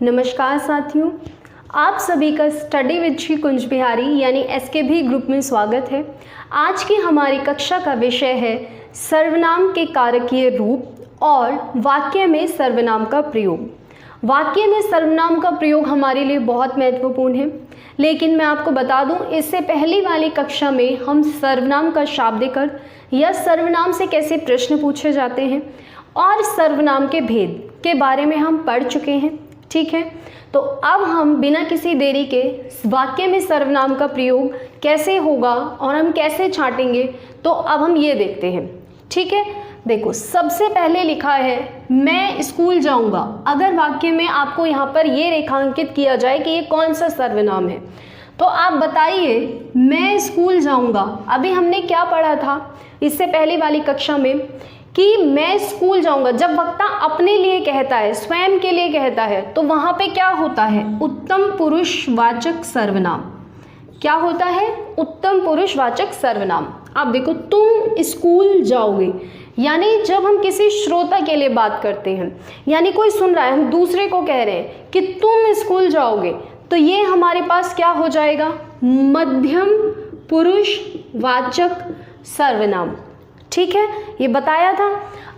नमस्कार साथियों, आप सभी का स्टडी विद श्री कुंज बिहारी यानी एसकेबी ग्रुप में स्वागत है। आज की हमारी कक्षा का विषय है सर्वनाम के कारकीय रूप और वाक्य में सर्वनाम का प्रयोग। वाक्य में सर्वनाम का प्रयोग हमारे लिए बहुत महत्वपूर्ण है, लेकिन मैं आपको बता दूं, इससे पहली वाली कक्षा में हम सर्वनाम का शाब्दिक अर्थ या सर्वनाम से कैसे प्रश्न पूछे जाते हैं और सर्वनाम के भेद के बारे में हम पढ़ चुके हैं। ठीक है, तो अब हम बिना किसी देरी के वाक्य में सर्वनाम का प्रयोग कैसे होगा और हम कैसे छांटेंगे, तो अब हम ये देखते हैं। ठीक है, देखो सबसे पहले लिखा है मैं स्कूल जाऊंगा। अगर वाक्य में आपको यहाँ पर ये रेखांकित किया जाए कि ये कौन सा सर्वनाम है, तो आप बताइए मैं स्कूल जाऊंगा। अभी हमने क्या पढ़ा था इससे पहले वाली कक्षा में कि मैं स्कूल जाऊंगा। जब वक्ता अपने लिए कहता है, स्वयं के लिए कहता है, तो वहां पे क्या होता है? उत्तम पुरुषवाचक सर्वनाम। क्या होता है? उत्तम पुरुषवाचक सर्वनाम। अब देखो, तुम स्कूल जाओगे, यानी जब हम किसी श्रोता के लिए बात करते हैं, यानी कोई सुन रहा है, हम दूसरे को कह रहे हैं कि तुम स्कूल जाओगे, तो ये हमारे पास क्या हो जाएगा? मध्यम पुरुषवाचक सर्वनाम। ठीक है, ये बताया था।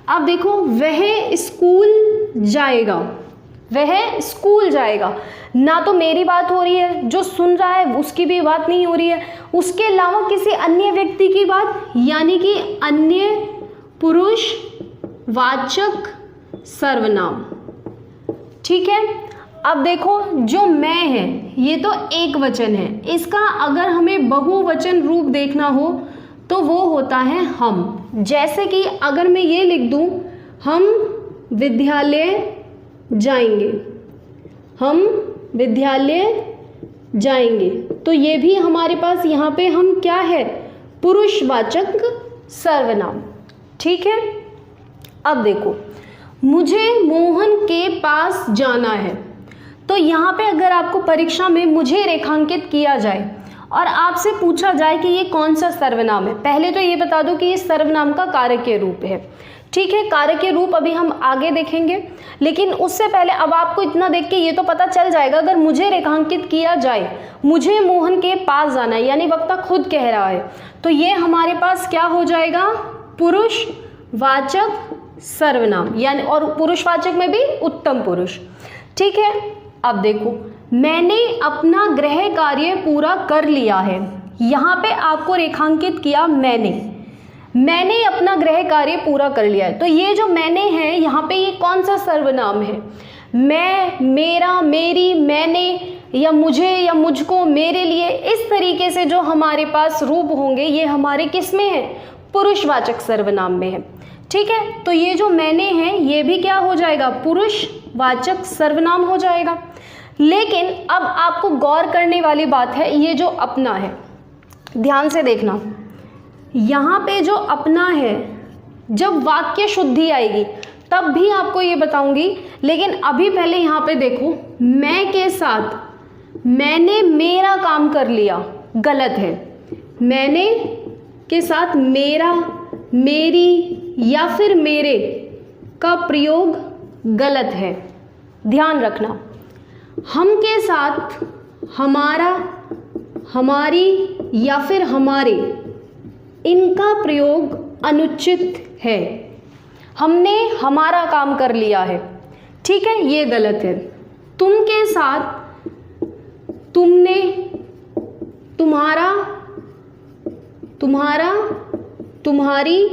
अब देखो, वह स्कूल जाएगा, वह स्कूल जाएगा। ना तो मेरी बात हो रही है, जो सुन रहा है उसकी भी बात नहीं हो रही है, उसके अलावा किसी अन्य व्यक्ति की बात, यानी कि अन्य पुरुषवाचक सर्वनाम। ठीक है, अब देखो जो मैं है ये तो एक वचन है, इसका अगर हमें बहुवचन रूप देखना हो तो वो होता है हम। जैसे कि अगर मैं ये लिख दूं, हम विद्यालय जाएंगे, हम विद्यालय जाएंगे, तो ये भी हमारे पास यहाँ पे हम क्या है? पुरुषवाचक सर्वनाम। ठीक है, अब देखो मुझे मोहन के पास जाना है, तो यहाँ पे अगर आपको परीक्षा में मुझे रेखांकित किया जाए और आपसे पूछा जाए कि ये कौन सा सर्वनाम है, पहले तो ये बता दो कि ये सर्वनाम का कारकीय रूप है। ठीक है, कारकीय रूप अभी हम आगे देखेंगे, लेकिन उससे पहले अब आपको इतना देख के ये तो पता चल जाएगा, अगर मुझे रेखांकित किया जाए, मुझे मोहन के पास जाना है, यानी वक्ता खुद कह रहा है, तो ये हमारे पास क्या हो जाएगा? पुरुषवाचक सर्वनाम, यानी और पुरुषवाचक में भी उत्तम पुरुष। ठीक है, अब देखो मैंने अपना गृह कार्य पूरा कर लिया है। यहाँ पे आपको रेखांकित किया मैंने अपना गृह कार्य पूरा कर लिया है, तो ये जो मैंने है यहाँ पे ये कौन सा सर्वनाम है? मैं, मेरा, मेरी, मैंने या मुझे या मुझको, मेरे लिए, इस तरीके से जो हमारे पास रूप होंगे ये हमारे किस में है? पुरुषवाचक सर्वनाम में है। ठीक है, तो ये जो मैंने है ये भी क्या हो जाएगा? पुरुषवाचक सर्वनाम हो जाएगा। लेकिन अब आपको गौर करने वाली बात है, ये जो अपना है, ध्यान से देखना, यहाँ पे जो अपना है, जब वाक्य शुद्धि आएगी तब भी आपको ये बताऊंगी, लेकिन अभी पहले यहाँ पे देखो, मैं के साथ मैंने मेरा काम कर लिया, गलत है। मैंने के साथ मेरा, मेरी या फिर मेरे का प्रयोग गलत है, ध्यान रखना। हम के साथ हमारा, हमारी या फिर हमारे, इनका प्रयोग अनुचित है। हमने हमारा काम कर लिया है, ठीक है, ये गलत है। तुम के साथ तुमने, तुम्हारा, तुम्हारा, तुम्हारी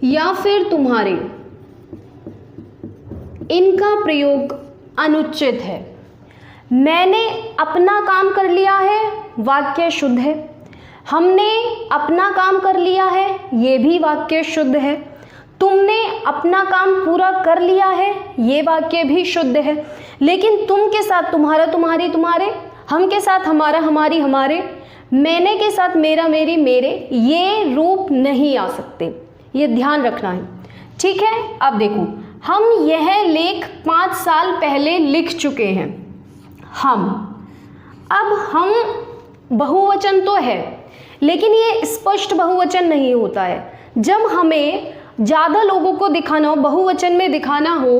या फिर तुम्हारे, इनका प्रयोग अनुचित है। मैंने अपना काम कर लिया है, वाक्य शुद्ध है। हमने अपना काम कर लिया है, ये भी वाक्य शुद्ध है। तुमने अपना काम पूरा कर लिया है, ये वाक्य भी शुद्ध है। लेकिन तुम के साथ तुम्हारा, तुम्हारी, तुम्हारे, हम के साथ हमारा, हमारी, हमारे, मैंने के साथ मेरा, मेरी, मेरे, ये रूप नहीं आ सकते, ये ध्यान रखना है। ठीक है, अब देखो, हम यह लेख 5 साल पहले लिख चुके हैं। हम, अब हम बहुवचन तो है, लेकिन ये स्पष्ट बहुवचन नहीं होता है। जब हमें ज़्यादा लोगों को दिखाना हो, बहुवचन में दिखाना हो,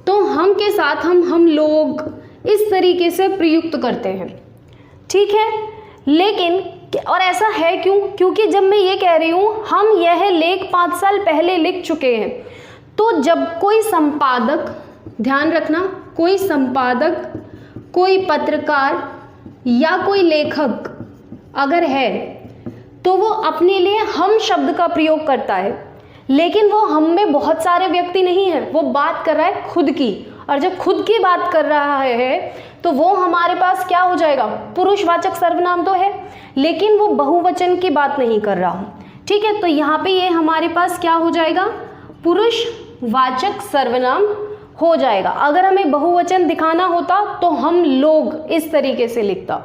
तो हम के साथ हम लोग, इस तरीके से प्रयुक्त करते हैं, ठीक है। लेकिन और ऐसा है क्यों? क्योंकि जब मैं ये कह रही हूँ हम यह लेख 5 साल पहले लिख चुके हैं, तो जब कोई संपादक, ध्यान रखना, कोई संपादक, कोई पत्रकार या कोई लेखक अगर है तो वो अपने लिए हम शब्द का प्रयोग करता है, लेकिन वो हम में बहुत सारे व्यक्ति नहीं है, वो बात कर रहा है खुद की। और जब खुद की बात कर रहा है तो वो हमारे पास क्या हो जाएगा? पुरुषवाचक सर्वनाम तो है, लेकिन वो बहुवचन की बात नहीं कर रहा, ठीक है। तो यहाँ पे ये हमारे पास क्या हो जाएगा? पुरुषवाचक सर्वनाम हो जाएगा। अगर हमें बहुवचन दिखाना होता तो हम लोग इस तरीके से लिखता,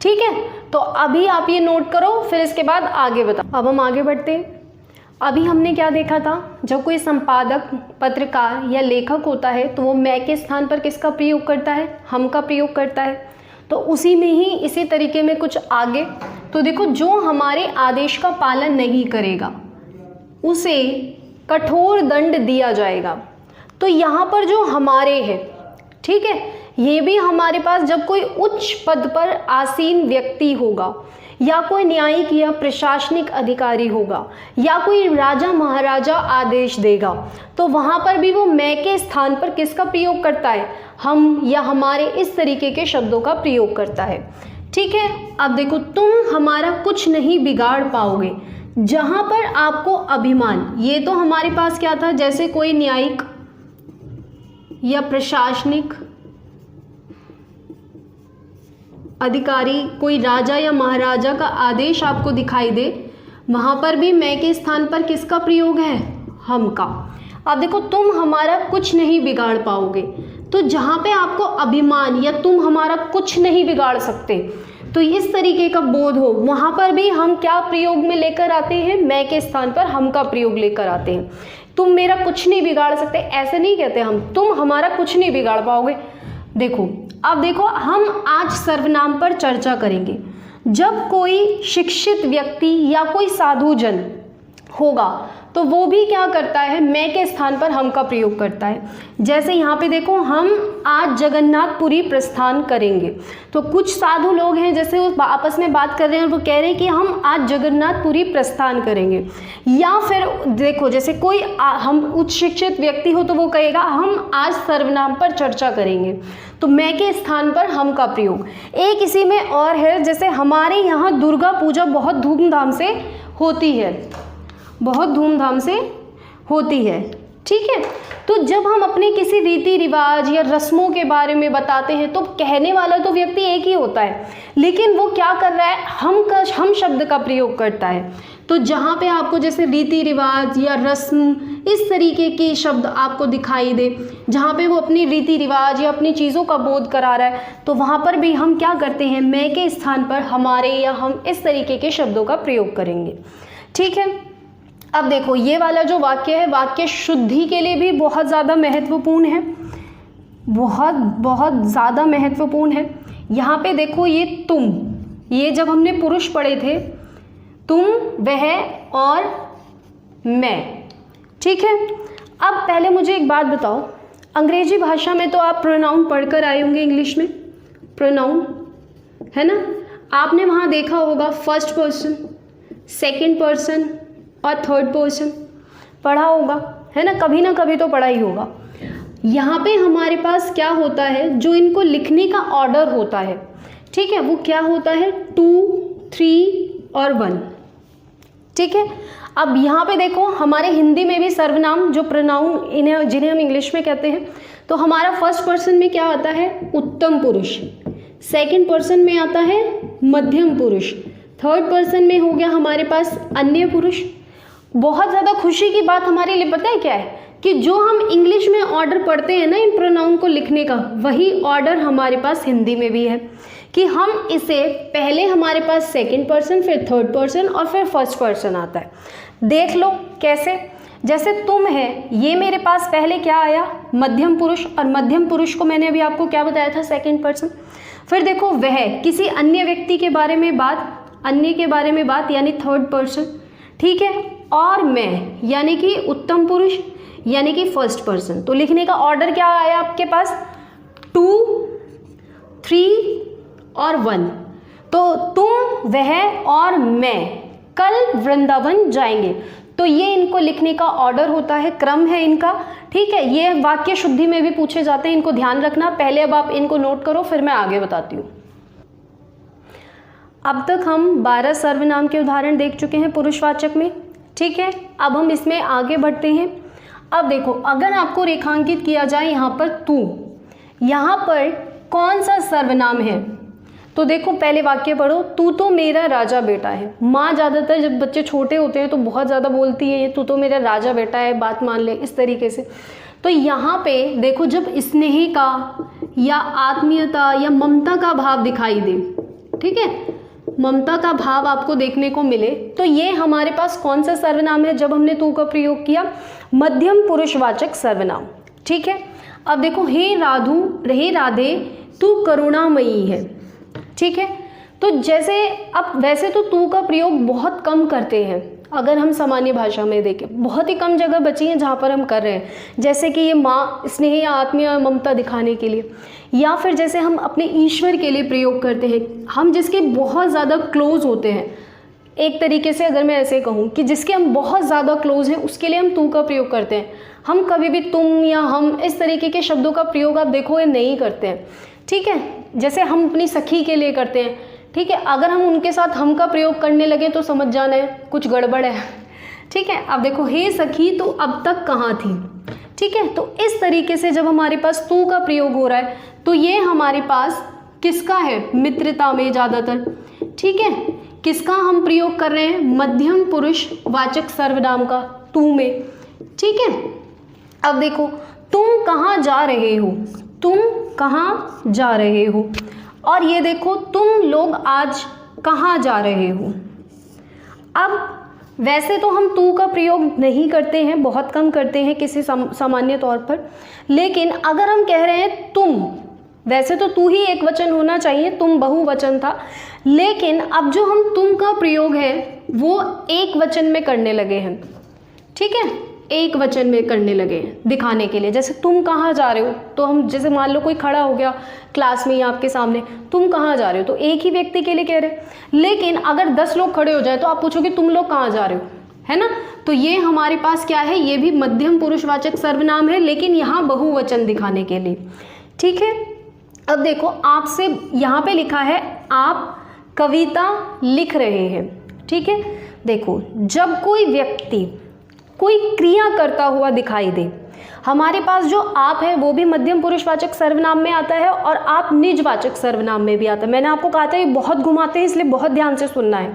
ठीक है। तो अभी आप ये नोट करो, फिर इसके बाद आगे बताओ। अब हम आगे बढ़ते हैं। अभी हमने क्या देखा था? जब कोई संपादक, पत्रकार या लेखक होता है तो वो मैं के स्थान पर किसका प्रयोग करता है? हम का प्रयोग करता है। तो उसी में ही इसी तरीके में कुछ आगे, तो देखो, जो हमारे आदेश का पालन नहीं करेगा उसे कठोर दंड दिया जाएगा। तो यहाँ पर जो हमारे है, ठीक है, ये भी हमारे पास जब कोई उच्च पद पर आसीन व्यक्ति होगा या कोई न्यायिक या प्रशासनिक अधिकारी होगा या कोई राजा महाराजा आदेश देगा, तो वहाँ पर भी वो मैं के स्थान पर किसका प्रयोग करता है? हम या हमारे, इस तरीके के शब्दों का प्रयोग करता है, ठीक है। अब देखो, तुम हमारा कुछ नहीं बिगाड़ पाओगे, जहाँ पर आपको अभिमान, ये तो हमारे पास क्या था? जैसे कोई न्यायिक या प्रशासनिक अधिकारी, कोई राजा या महाराजा का आदेश आपको दिखाई दे, वहाँ पर भी मैं के स्थान पर किसका प्रयोग है? हम का। अब देखो, तुम हमारा कुछ नहीं बिगाड़ पाओगे, तो जहाँ पे आपको अभिमान या तुम हमारा कुछ नहीं बिगाड़ सकते, तो इस तरीके का बोध हो, वहाँ पर भी हम क्या प्रयोग में लेकर आते हैं? मैं के स्थान पर हम का प्रयोग लेकर आते हैं। तुम मेरा कुछ नहीं बिगाड़ सकते, ऐसे नहीं कहते हम, तुम हमारा कुछ नहीं बिगाड़ पाओगे। देखो, अब देखो, हम आज सर्वनाम पर चर्चा करेंगे। जब कोई शिक्षित व्यक्ति या कोई साधुजन होगा तो वो भी क्या करता है? मैं के स्थान पर हम का प्रयोग करता है। जैसे यहाँ पे देखो, हम आज जगन्नाथपुरी प्रस्थान करेंगे, तो कुछ साधु लोग हैं जैसे वो आपस में बात कर रहे हैं और वो कह रहे हैं कि हम आज जगन्नाथपुरी प्रस्थान करेंगे। या फिर देखो, जैसे कोई हम उच्च शिक्षित व्यक्ति हो तो वो कहेगा हम आज सर्वनाम पर चर्चा करेंगे, तो मैं के स्थान पर हम का प्रयोग। एक इसी में और है, जैसे हमारे यहाँ दुर्गा पूजा बहुत धूमधाम से होती है, बहुत धूमधाम से होती है, ठीक है। तो जब हम अपने किसी रीति रिवाज या रस्मों के बारे में बताते हैं तो कहने वाला तो व्यक्ति एक ही होता है, लेकिन वो क्या कर रहा है? हम शब्द का प्रयोग करता है। तो जहाँ पे आपको जैसे रीति रिवाज या रस्म, इस तरीके के शब्द आपको दिखाई दे, जहाँ पे वो अपनी रीति रिवाज या अपनी चीज़ों का बोध करा रहा है, तो वहाँ पर भी हम क्या करते हैं? मैं के स्थान पर हमारे या हम, इस तरीके के शब्दों का प्रयोग करेंगे, ठीक है। अब देखो, ये वाला जो वाक्य है, वाक्य शुद्धि के लिए भी बहुत ज़्यादा महत्वपूर्ण है, बहुत बहुत ज़्यादा महत्वपूर्ण है। यहाँ पे देखो, ये तुम, ये जब हमने पुरुष पढ़े थे, तुम, वह और मैं, ठीक है। अब पहले मुझे एक बात बताओ, अंग्रेजी भाषा में तो आप प्रोनाउन पढ़कर आए होंगे, इंग्लिश में प्रोनाउन है ना, आपने वहाँ देखा होगा फर्स्ट पर्सन, सेकंड पर्सन और थर्ड पर्सन पढ़ा होगा, है ना, कभी ना कभी तो पढ़ा ही होगा। यहाँ पे हमारे पास क्या होता है? जो इनको लिखने का ऑर्डर होता है, ठीक है, वो क्या होता है? 2, 3 और 1, ठीक है। अब यहाँ पे देखो, हमारे हिंदी में भी सर्वनाम जो प्रोनाउन इन्हें, जिन्हें हम इंग्लिश में कहते हैं, तो हमारा फर्स्ट पर्सन में क्या आता है? उत्तम पुरुष। सेकंड पर्सन में आता है मध्यम पुरुष। थर्ड पर्सन में हो गया हमारे पास अन्य पुरुष। बहुत ज़्यादा खुशी की बात हमारे लिए पता है क्या है? कि जो हम इंग्लिश में ऑर्डर पढ़ते हैं ना इन प्रोनाउन को लिखने का, वही ऑर्डर हमारे पास हिंदी में भी है, कि हम इसे पहले हमारे पास सेकंड पर्सन, फिर थर्ड पर्सन और फिर फर्स्ट पर्सन आता है। देख लो कैसे, जैसे तुम है, ये मेरे पास पहले क्या आया? मध्यम पुरुष, और मध्यम पुरुष को मैंने अभी आपको क्या बताया था? Second person. फिर देखो, वह, किसी अन्य व्यक्ति के बारे में बात, अन्य के बारे में बात, यानी थर्ड पर्सन, ठीक है। और मैं, यानी कि उत्तम पुरुष, यानी कि फर्स्ट पर्सन। तो लिखने का ऑर्डर क्या आया आपके पास? 2, फ्री और वन। तो तुम, वह और मैं कल वृंदावन जाएंगे। तो ये इनको लिखने का ऑर्डर होता है, क्रम है इनका। ठीक है, ये वाक्य शुद्धि में भी पूछे जाते हैं, इनको ध्यान रखना। पहले अब आप इनको नोट करो, फिर मैं आगे बताती हूँ। अब तक हम 12 सर्वनाम के उदाहरण देख चुके हैं पुरुषवाचक में। ठीक है, अब हम इसमें आगे बढ़ते हैं। अब देखो, अगर आपको रेखांकित किया जाए यहाँ पर तू, यहाँ पर कौन सा सर्वनाम है? तो देखो, पहले वाक्य पढ़ो, तू तो मेरा राजा बेटा है। माँ ज़्यादातर जब बच्चे छोटे होते हैं तो बहुत ज़्यादा बोलती है, तू तो मेरा राजा बेटा है, बात मान ले, इस तरीके से। तो यहाँ पे देखो, जब स्नेह का या आत्मीयता या ममता का भाव दिखाई दे, ठीक है, ममता का भाव आपको देखने को मिले, तो ये हमारे पास कौन सा सर्वनाम है जब हमने तू का प्रयोग किया? मध्यम पुरुषवाचक सर्वनाम। ठीक है, अब देखो, हे राधु, हे राधे, तू करुणामयी है। ठीक है, तो जैसे अब वैसे तो तू का प्रयोग बहुत कम करते हैं, अगर हम सामान्य भाषा में देखें, बहुत ही कम जगह बची हैं जहाँ पर हम कर रहे हैं। जैसे कि ये माँ, स्नेह या आत्मीय ममता दिखाने के लिए, या फिर जैसे हम अपने ईश्वर के लिए प्रयोग करते हैं, हम जिसके बहुत ज़्यादा क्लोज होते हैं। एक तरीके से अगर मैं ऐसे कहूँ कि जिसके हम बहुत ज़्यादा क्लोज हैं, उसके लिए हम तू का प्रयोग करते हैं। हम कभी भी तुम या हम इस तरीके के शब्दों का प्रयोग आप देखोगे नहीं करते हैं। ठीक है, जैसे हम अपनी सखी के लिए करते हैं। ठीक है, अगर हम उनके साथ हम का प्रयोग करने लगे तो समझ जाना है कुछ गड़बड़ है। ठीक है, अब देखो, हे सखी तू अब तक कहाँ थी। ठीक है, तो इस तरीके से जब हमारे पास तू का प्रयोग हो रहा है तो ये हमारे पास किसका है? मित्रता में ज़्यादातर। ठीक है, किसका हम प्रयोग कर रहे हैं? मध्यम पुरुष वाचक सर्वनाम का, तू में। ठीक है, अब देखो, तुम कहाँ जा रहे हो, तुम कहाँ जा रहे हो, और ये देखो, तुम लोग आज कहाँ जा रहे हो। अब वैसे तो हम तू का प्रयोग नहीं करते हैं, बहुत कम करते हैं किसी सामान्य तौर पर, लेकिन अगर हम कह रहे हैं तुम, वैसे तो तू ही एक वचन होना चाहिए, तुम बहुवचन था, लेकिन अब जो हम तुम का प्रयोग है वो एक वचन में करने लगे हैं। ठीक है, एक वचन में करने लगे हैं दिखाने के लिए। जैसे तुम कहाँ जा रहे हो, तो हम जैसे मान लो कोई खड़ा हो गया क्लास में या आपके सामने, तुम कहाँ जा रहे हो, तो एक ही व्यक्ति के लिए कह रहे हैं। लेकिन अगर 10 लोग खड़े हो जाए तो आप पूछोगे तुम लोग कहाँ जा रहे हो, है ना। तो ये हमारे पास क्या है? ये भी मध्यम पुरुषवाचक सर्वनाम है, लेकिन यहाँ बहुवचन दिखाने के लिए। ठीक है, अब देखो, आपसे यहाँ पे लिखा है आप कविता लिख रहे हैं। ठीक है, देखो, जब कोई व्यक्ति कोई क्रिया करता हुआ दिखाई दे, हमारे पास जो आप है वो भी मध्यम पुरुषवाचक सर्वनाम में आता है और आप निजवाचक सर्वनाम में भी आता है। मैंने आपको कहा था ये बहुत घुमाते हैं, इसलिए बहुत ध्यान से सुनना है।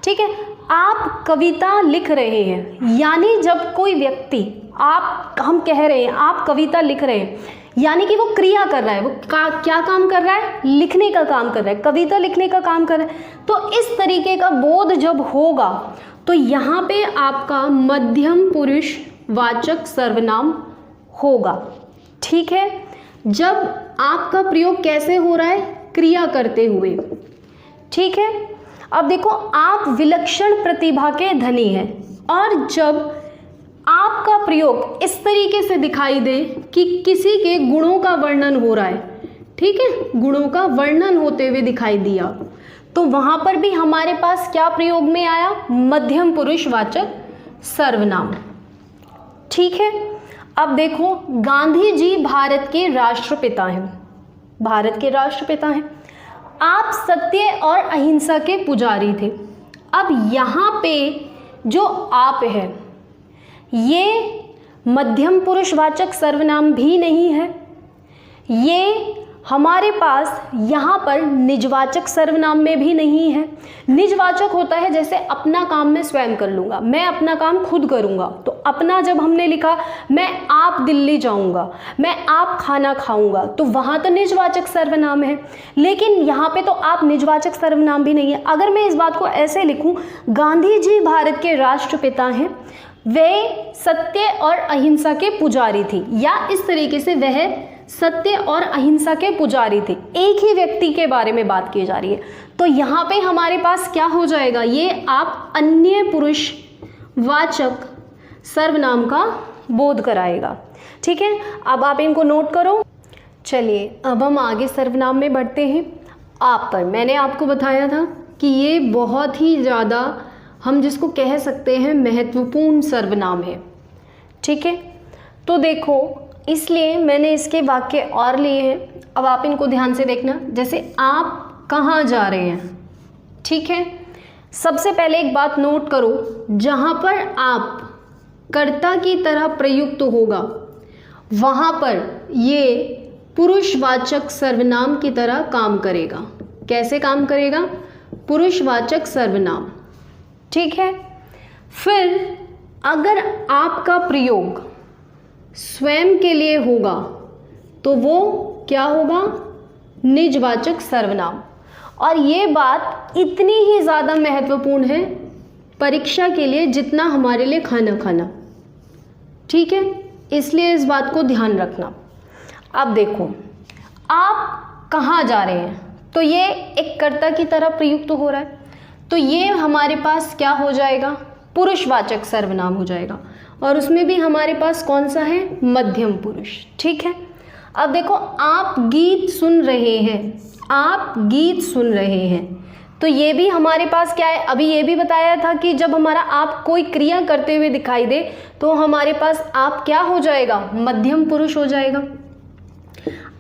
ठीक है, आप कविता लिख रहे हैं, यानी जब कोई व्यक्ति, आप, हम कह रहे हैं आप कविता लिख रहे हैं, यानी कि वो क्रिया कर रहा है, वो क्या काम कर रहा है? लिखने का काम कर रहा है, कविता लिखने का काम कर रहा है। तो इस तरीके का बोध जब होगा तो यहाँ पे आपका मध्यम पुरुष वाचक सर्वनाम होगा। ठीक है, जब आपका प्रयोग कैसे हो रहा है? क्रिया करते हुए। ठीक है, अब देखो, आप विलक्षण प्रतिभा के धनी हैं, और जब आपका प्रयोग इस तरीके से दिखाई दे कि किसी के गुणों का वर्णन हो रहा है, ठीक है, गुणों का वर्णन होते हुए दिखाई दिया, तो वहां पर भी हमारे पास क्या प्रयोग में आया? मध्यम पुरुषवाचक सर्वनाम। ठीक है, अब देखो, गांधी जी भारत के राष्ट्रपिता हैं, भारत के राष्ट्रपिता हैं। आप सत्य और अहिंसा के पुजारी थे। अब यहाँ पे जो आप है ये मध्यम पुरुषवाचक सर्वनाम भी नहीं है, ये हमारे पास यहाँ पर निजवाचक सर्वनाम में भी नहीं है। निजवाचक होता है जैसे अपना काम मैं स्वयं कर लूँगा, मैं अपना काम खुद करूँगा। तो अपना जब हमने लिखा, मैं आप दिल्ली जाऊँगा, मैं आप खाना खाऊँगा, तो वहाँ तो निजवाचक सर्वनाम है, लेकिन यहाँ पे तो आप निजवाचक सर्वनाम भी नहीं है। अगर मैं इस बात को ऐसे लिखूँ, गांधी जी भारत के राष्ट्रपिता हैं, वे सत्य और अहिंसा के पुजारी थी, या इस तरीके से वह सत्य और अहिंसा के पुजारी थे, एक ही व्यक्ति के बारे में बात की जा रही है। तो यहाँ पे हमारे पास क्या हो जाएगा? ये आप अन्य पुरुष वाचक सर्वनाम का बोध कराएगा। ठीक है, अब आप इनको नोट करो। चलिए अब हम आगे सर्वनाम में बढ़ते हैं। आप पर मैंने आपको बताया था कि ये बहुत ही ज़्यादा हम जिसको कह सकते हैं महत्वपूर्ण सर्वनाम है। ठीक है, तो देखो इसलिए मैंने इसके वाक्य और लिए हैं। अब आप इनको ध्यान से देखना। जैसे आप कहाँ जा रहे हैं, ठीक है, सबसे पहले एक बात नोट करो, जहाँ पर आप कर्ता की तरह प्रयुक्त होगा वहाँ पर ये पुरुषवाचक सर्वनाम की तरह काम करेगा। कैसे काम करेगा? पुरुषवाचक सर्वनाम। ठीक है, फिर अगर आपका प्रयोग स्वयं के लिए होगा तो वो क्या होगा? निजवाचक सर्वनाम। और ये बात इतनी ही ज़्यादा महत्वपूर्ण है परीक्षा के लिए जितना हमारे लिए खाना खाना। ठीक है, इसलिए इस बात को ध्यान रखना। अब देखो, आप कहाँ जा रहे हैं, तो ये एक कर्ता की तरह प्रयुक्त हो रहा है, तो ये हमारे पास क्या हो जाएगा? पुरुषवाचक सर्वनाम हो जाएगा। और उसमें भी हमारे पास कौन सा है? मध्यम पुरुष। ठीक है, अब देखो, आप गीत सुन रहे हैं, आप गीत सुन रहे हैं, तो ये भी हमारे पास क्या है? अभी ये भी बताया था कि जब हमारा आप कोई क्रिया करते हुए दिखाई दे तो हमारे पास आप क्या हो जाएगा? मध्यम पुरुष हो जाएगा।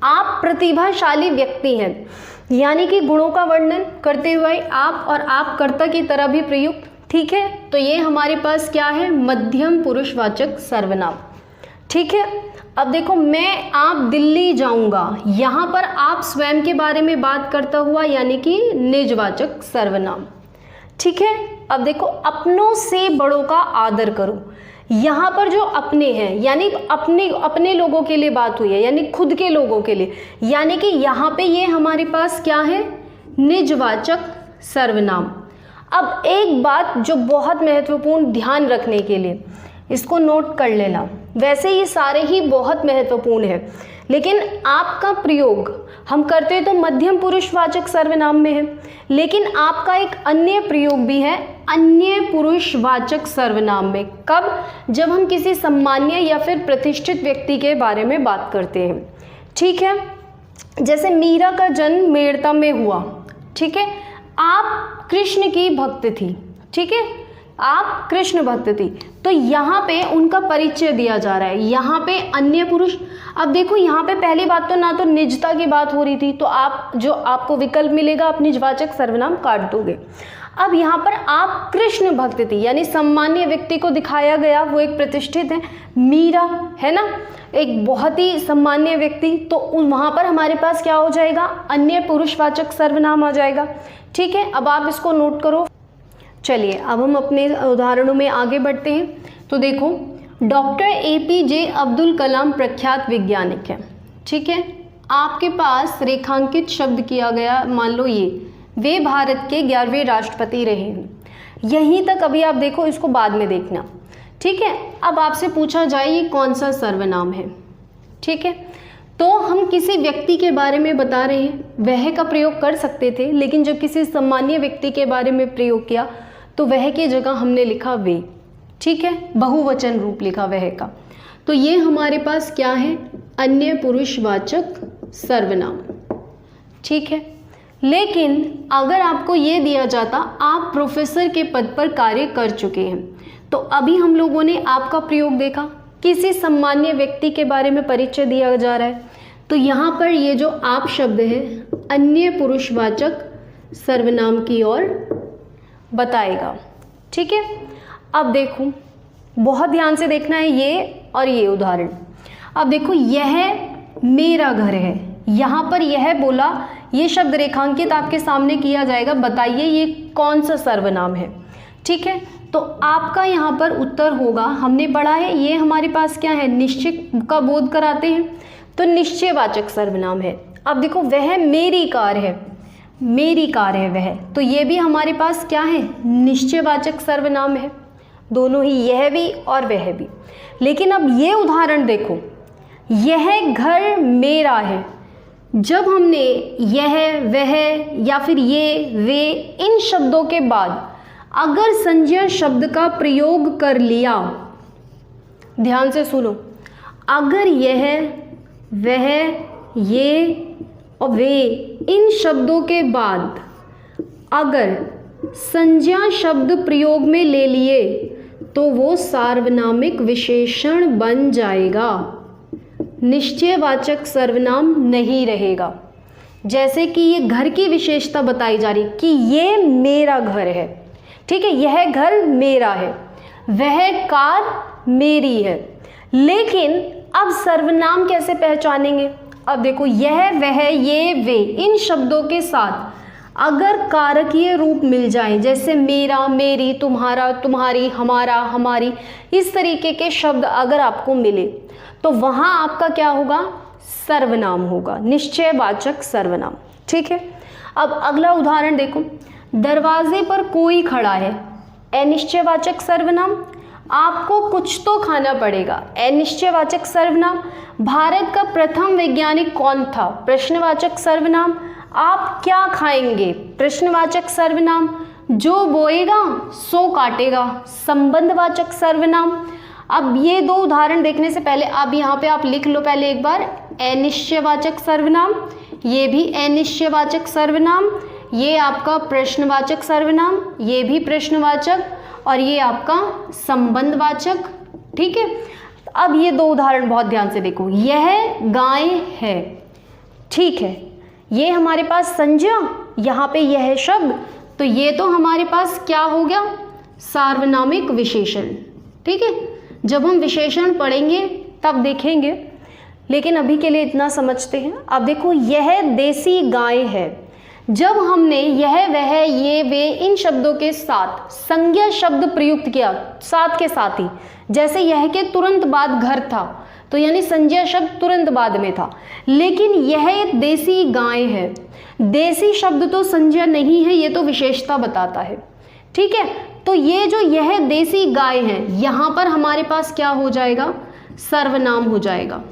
आप प्रतिभाशाली व्यक्ति हैं, यानी कि गुणों का वर्णन करते हुए आप और आप कर्ता की तरह भी प्रयुक्त। ठीक है, तो ये हमारे पास क्या है? मध्यम पुरुषवाचक सर्वनाम। ठीक है, अब देखो, मैं आप दिल्ली जाऊंगा, यहाँ पर आप स्वयं के बारे में बात करता हुआ, यानी कि निजवाचक सर्वनाम। ठीक है, अब देखो, अपनों से बड़ों का आदर करो, यहाँ पर जो अपने हैं यानी अपने लोगों के लिए बात हुई है, यानी खुद के लोगों के लिए, यानी कि यहाँ पे ये हमारे पास क्या है? निजवाचक सर्वनाम। अब एक बात जो बहुत महत्वपूर्ण ध्यान रखने के लिए, इसको नोट कर लेना। वैसे ये सारे ही बहुत महत्वपूर्ण है, लेकिन आपका प्रयोग हम करते तो मध्यम पुरुषवाचक सर्वनाम में है, लेकिन आपका एक अन्य प्रयोग भी है अन्य पुरुषवाचक सर्वनाम में। कब? जब हम किसी सम्मान्य या फिर प्रतिष्ठित व्यक्ति के बारे में बात करते हैं। ठीक है, जैसे मीरा का जन्म मेड़ता में हुआ। ठीक है, आप कृष्ण की भक्त थी। ठीक है, आप कृष्ण भक्त थी, तो यहाँ पे उनका परिचय दिया जा रहा है, यहाँ पे अन्य पुरुष। अब देखो, यहाँ पे पहली बात तो ना तो निजता की बात हो रही थी, तो आप जो आपको विकल्प मिलेगा आप निजवाचक सर्वनाम काट दोगे। अब यहाँ पर आप कृष्ण भक्त थी, यानी सम्मान्य व्यक्ति को दिखाया गया, वो एक प्रतिष्ठित है, मीरा है ना, एक बहुत ही सम्मान्य व्यक्ति, तो वहाँ पर हमारे पास क्या हो जाएगा? अन्य पुरुषवाचक सर्वनाम आ जाएगा। ठीक है, अब आप इसको नोट करो। चलिए अब हम अपने उदाहरणों में आगे बढ़ते हैं। तो देखो, डॉक्टर APJ अब्दुल कलाम प्रख्यात वैज्ञानिक है। ठीक है, आपके पास रेखांकित शब्द किया गया, मान लो ये, वे भारत के 11वें राष्ट्रपति रहे हैं। यहीं तक अभी आप देखो, इसको बाद में देखना। ठीक है, अब आपसे पूछा जाए ये कौन सा सर्वनाम है। ठीक है, तो हम किसी व्यक्ति के बारे में बता रहे हैं, वह का प्रयोग कर सकते थे, लेकिन जब किसी सम्मान्य व्यक्ति के बारे में प्रयोग किया तो वह की जगह हमने लिखा वे। ठीक है, बहुवचन रूप लिखा वह का, तो ये हमारे पास क्या है? अन्य पुरुषवाचक सर्वनाम। ठीक है, लेकिन अगर आपको ये दिया जाता आप प्रोफेसर के पद पर कार्य कर चुके हैं, तो अभी हम लोगों ने आपका प्रयोग देखा, किसी सम्मान्य व्यक्ति के बारे में परिचय दिया जा रहा है, तो यहाँ पर ये जो आप शब्द है अन्य पुरुषवाचक सर्वनाम की ओर बताएगा। ठीक है, अब देखो, बहुत ध्यान से देखना है ये और ये उदाहरण। अब देखो, यह मेरा घर है, यहाँ पर यह बोला, ये शब्द रेखांकित आपके सामने किया जाएगा, बताइए ये कौन सा सर्वनाम है। ठीक है, तो आपका यहाँ पर उत्तर होगा, हमने पढ़ा है ये हमारे पास क्या है? निश्चय का बोध कराते हैं, तो निश्चयवाचक सर्वनाम है। अब देखो, वह मेरी कार है, मेरी कार है वह, तो ये भी हमारे पास क्या है? निश्चयवाचक सर्वनाम है, दोनों ही, यह भी और वह भी। लेकिन अब ये उदाहरण देखो, यह घर मेरा है, जब हमने यह, वह या फिर ये, वे, इन शब्दों के बाद अगर संज्ञा शब्द का प्रयोग कर लिया, ध्यान से सुनो, अगर यह, वह ये और वे, इन शब्दों के बाद अगर संज्ञा शब्द प्रयोग में ले लिए तो वो सार्वनामिक विशेषण बन जाएगा, निश्चयवाचक सर्वनाम नहीं रहेगा। जैसे कि ये घर की विशेषता बताई जा रही कि ये मेरा घर है, ठीक है, यह घर मेरा है, वह कार मेरी है। लेकिन अब सर्वनाम कैसे पहचानेंगे? अब देखो, यह, वह, ये, वे, इन शब्दों के साथ अगर कारकीय रूप मिल जाए, जैसे मेरा, मेरी, तुम्हारा, तुम्हारी, हमारा, हमारी, इस तरीके के शब्द अगर आपको मिले तो वहाँ आपका क्या होगा? सर्वनाम होगा, निश्चयवाचक सर्वनाम। ठीक है, अब अगला उदाहरण देखो, दरवाजे पर कोई खड़ा है, अनिश्चयवाचक सर्वनाम। आपको कुछ तो खाना पड़ेगा, अनिश्चयवाचक सर्वनाम। भारत का प्रथम वैज्ञानिक कौन था? प्रश्नवाचक सर्वनाम। आप क्या खाएंगे? प्रश्नवाचक सर्वनाम। जो बोएगा सो काटेगा, संबंधवाचक सर्वनाम। अब ये दो उदाहरण देखने से पहले अब यहाँ पे आप लिख लो पहले एक बार, अनिश्चयवाचक सर्वनाम, ये भी अनिश्चयवाचक सर्वनाम, ये आपका प्रश्नवाचक सर्वनाम, ये भी प्रश्नवाचक, और ये आपका संबंधवाचक। ठीक है, अब ये दो उदाहरण बहुत ध्यान से देखो, यह गाय है, ठीक है, ये हमारे पास संज्ञा, यहाँ पे यह शब्द, तो ये तो हमारे पास क्या हो गया? सार्वनामिक विशेषण। ठीक है, जब हम विशेषण पढ़ेंगे तब देखेंगे, लेकिन अभी के लिए इतना समझते हैं। अब देखो, यह देसी गाय है, जब हमने यह, वह, ये, वे, इन शब्दों के साथ संज्ञा शब्द प्रयुक्त किया, साथ के साथ ही, जैसे यह के तुरंत बाद घर था, तो यानी संज्ञा शब्द तुरंत बाद में था, लेकिन यह देसी गाय है, देसी शब्द तो संज्ञा नहीं है, ये तो विशेषता बताता है। ठीक है, तो ये जो यह देसी गाय है, यहाँ पर हमारे पास क्या हो जाएगा? सर्वनाम हो जाएगा।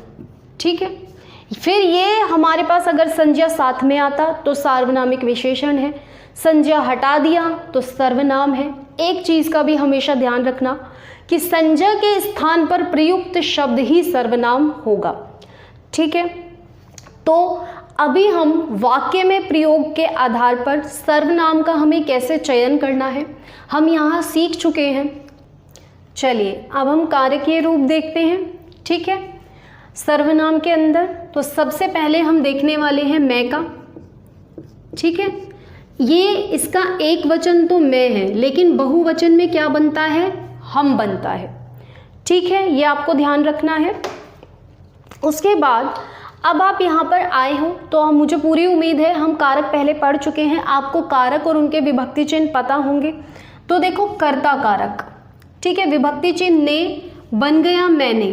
ठीक है, फिर ये हमारे पास अगर संज्ञा साथ में आता तो सार्वनामिक विशेषण है, संज्ञा हटा दिया तो सर्वनाम है। एक चीज़ का भी हमेशा ध्यान रखना कि संज्ञा के स्थान पर प्रयुक्त शब्द ही सर्वनाम होगा। ठीक है, तो अभी हम वाक्य में प्रयोग के आधार पर सर्वनाम का हमें कैसे चयन करना है हम यहाँ सीख चुके हैं। चलिए अब हम कारकीय रूप देखते हैं। ठीक है, सर्वनाम के अंदर तो सबसे पहले हम देखने वाले हैं मैं का। ठीक है, ये इसका एक वचन तो मैं है, लेकिन बहुवचन में क्या बनता है? हम बनता है। ठीक है, ये आपको ध्यान रखना है। उसके बाद अब आप यहाँ पर आए हो तो मुझे पूरी उम्मीद है हम कारक पहले पढ़ चुके हैं, आपको कारक और उनके विभक्ति चिन्ह पता होंगे। तो देखो, कर्ता कारक, ठीक है, विभक्ति चिन्ह ने बन गया मैंने,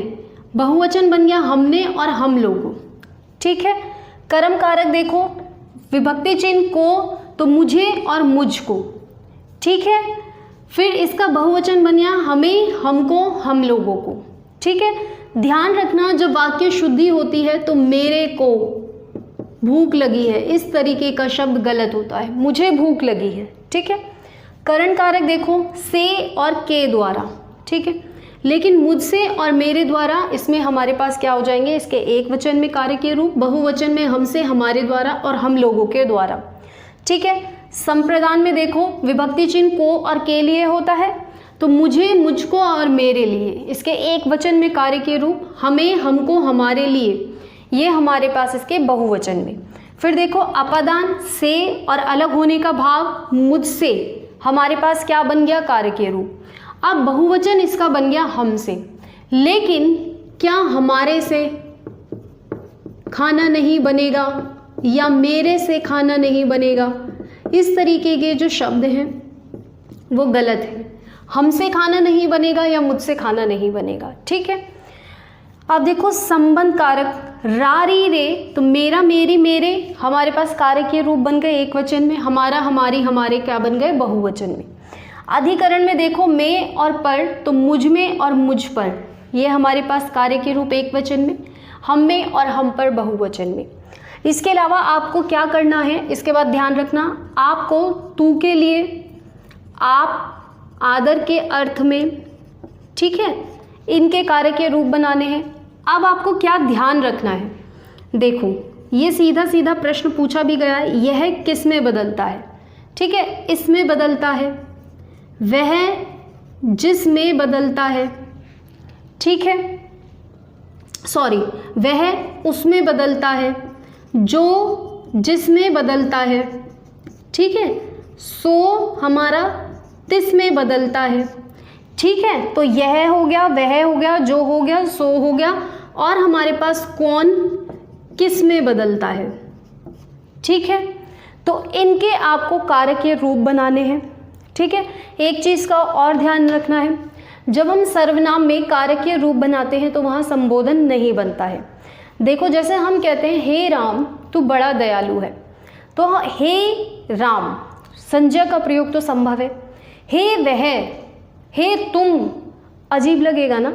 बहुवचन बन गया हमने और हम लोगों। ठीक है, कर्म कारक देखो, विभक्ति चिन्ह को तो मुझे और मुझको। ठीक है, फिर इसका बहुवचन बन गया हमें, हमको, हम लोगों को। ठीक है, ध्यान रखना जब वाक्य शुद्धि होती है तो मेरे को भूख लगी है, इस तरीके का शब्द गलत होता है, मुझे भूख लगी है। ठीक है, करण कारक देखो से और के द्वारा। ठीक है, लेकिन मुझसे और मेरे द्वारा इसमें हमारे पास क्या हो जाएंगे? इसके एक वचन में कारकीय रूप, बहुवचन में हमसे, हमारे द्वारा और हम लोगों के द्वारा। ठीक है, संप्रदान में देखो विभक्ति चिन्ह को और के लिए होता है, तो मुझे, मुझको और मेरे लिए, इसके एक वचन में कारकीय रूप, हमें, हमको, हमारे लिए, ये हमारे पास इसके बहुवचन में। फिर देखो अपादान से और अलग होने का भाव मुझसे, हमारे पास क्या बन गया? कारकीय रूप। अब बहुवचन इसका बन गया हमसे, लेकिन क्या हमारे से खाना नहीं बनेगा या मेरे से खाना नहीं बनेगा? इस तरीके के जो शब्द हैं वो गलत है। हमसे खाना नहीं बनेगा या मुझसे खाना नहीं बनेगा। ठीक है, अब देखो संबंध कारक रारी रे, तो मेरा, मेरी, मेरे हमारे पास कारकीय रूप बन गए एक वचन में, हमारा, हमारी, हमारे क्या बन गए? बहुवचन में। अधिकरण में देखो में और पर, तो मुझ में और मुझ पर, ये हमारे पास कारकीय रूप एक वचन में, हम में और हम पर बहुवचन में। इसके अलावा आपको क्या करना है, इसके बाद ध्यान रखना, आपको तू के लिए, आप, आदर के अर्थ में, ठीक है, इनके कारकीय रूप बनाने हैं। अब आपको क्या ध्यान रखना है? देखो ये सीधा सीधा प्रश्न पूछा भी गया है, यह किस में बदलता है? ठीक है, इसमें बदलता है, वह जिस में बदलता है, ठीक है, सॉरी, वह उसमें बदलता है, जो जिसमें बदलता है, ठीक है, सो हमारा तिस में बदलता है, ठीक है। तो यह हो गया, वह हो गया, जो हो गया, सो हो गया, और हमारे पास कौन किस में बदलता है, ठीक है। तो इनके आपको कारकीय रूप बनाने हैं, ठीक है। एक चीज़ का और ध्यान रखना है, जब हम सर्वनाम में कारकीय रूप बनाते हैं तो वहाँ संबोधन नहीं बनता है। देखो, जैसे हम कहते हैं हे राम तू बड़ा दयालु है, तो हे राम संज्ञा का प्रयोग तो संभव है, हे वह, हे तुम अजीब लगेगा ना,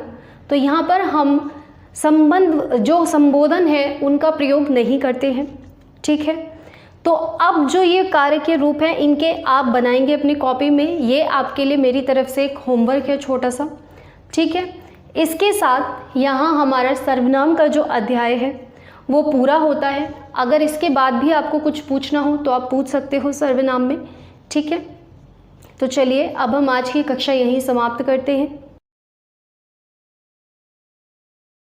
तो यहाँ पर हम संबंध जो संबोधन है उनका प्रयोग नहीं करते हैं, ठीक है। तो अब जो ये कार्य के रूप हैं इनके आप बनाएंगे अपनी कॉपी में, ये आपके लिए मेरी तरफ से एक होमवर्क है छोटा सा, ठीक है। इसके साथ यहाँ हमारा सर्वनाम का जो अध्याय है वो पूरा होता है। अगर इसके बाद भी आपको कुछ पूछना हो तो आप पूछ सकते हो सर्वनाम में, ठीक है। तो चलिए अब हम आज की कक्षा यहीं समाप्त करते हैं।